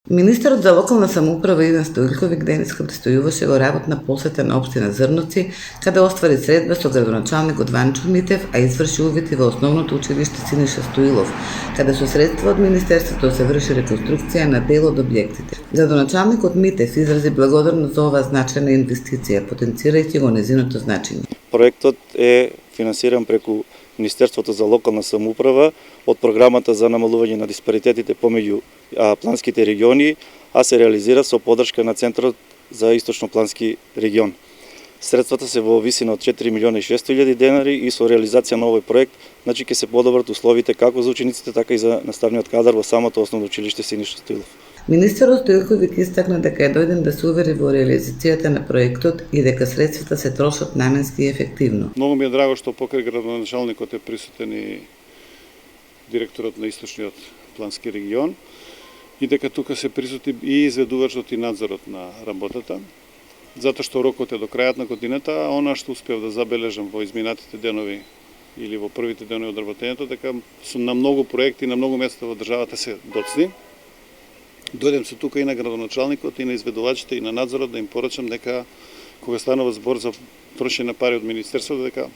Министерот за локална самоуправа Иван Стоилковиќ денеска престојуваше во работна посета на општина Зрновци, каде оствари средба со градоначалникот Ванчо Митев, а изврши увиди во основното училиште Синиша Стоилов, каде со средства од Министерството се врши реконструкција на дел од објектите. Градоначалникот Митев изрази благодарност за оваа значајна инвестиција, потенцирајќи го нејзиното значење. Проектот е финансиран преку Министерството за локална самоуправа од програмата за намалување на диспаритетите помеѓу планските региони, а се реализира со поддршка на Центарот за источно-плански регион. Средствата се во висина од 4.600.000 денари и со реализација на овој проект, значи ќе се подобрат условите како за учениците, така и за наставниот кадар во самото основно училиште Синиша Стоилов. Министерот Стоилковиќ истакна дека е дојден да се увери во реализацијата на проектот и дека средствата се трошат наменски и ефективно. Многу ми е драго што покрај градоначалникот е присутен и директорот на источниот плански регион и дека тука се присути и изведувачот и надзорот на работата, затоа што рокот е до крајот на годината, а она што успев да забележам во изминатите денови или во првите денови од работењето, дека на многу проекти, на многу места во државата се доцни. Дојдем се тука и на градоначалникот, и на изведувачите, и на надзорот да им порачам дека кога станува збор за трошење на пари од Министерството, дека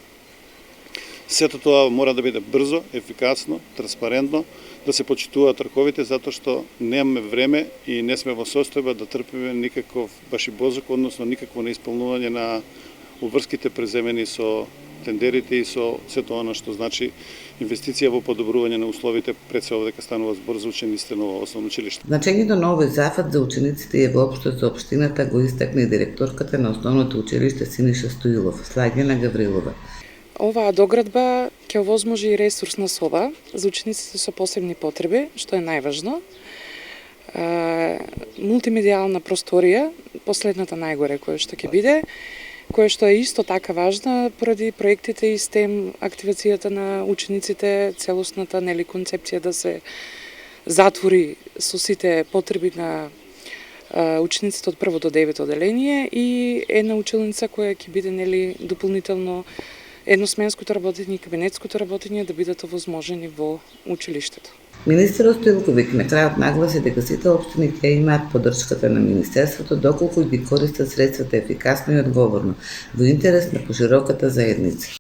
сето тоа мора да биде брзо, ефикасно, транспарентно, да се почитуваат роковите, затоа што немаме време и не сме во состојба да трпиме никаков башибозок, односно никакво неисполнување на обврските преземени со тендерите и со сето она што значи инвестиција во подобрување на условите, пред се дека станува збор за учениците на основно училиште. Значењето на овој зафат за учениците и воопшто за општината го истакна и директорката на основното училиште Синиша Стоилов, Слагена Гаврилова. Оваа доградба ќе овозможи и ресурсна соба за учениците со посебни потреби, што е најважно. Мултимедијална просторија, последната најгоре која што ќе биде, која што е исто така важна поради проектите и STEM активацијата на учениците, целосната концепција да се затвори со сите потреби на учениците од 1 до 9 оделение и една училница која ќе биде дополнително едносменското работење и кабинетското работење да бидат овозможени во училиштето. Министерот Стоилковиќ на крајот нагласи дека сите општини ќе имаат поддршката на Министерството доколку ги користат средствата ефикасно и одговорно, во интерес на пошироката заедница.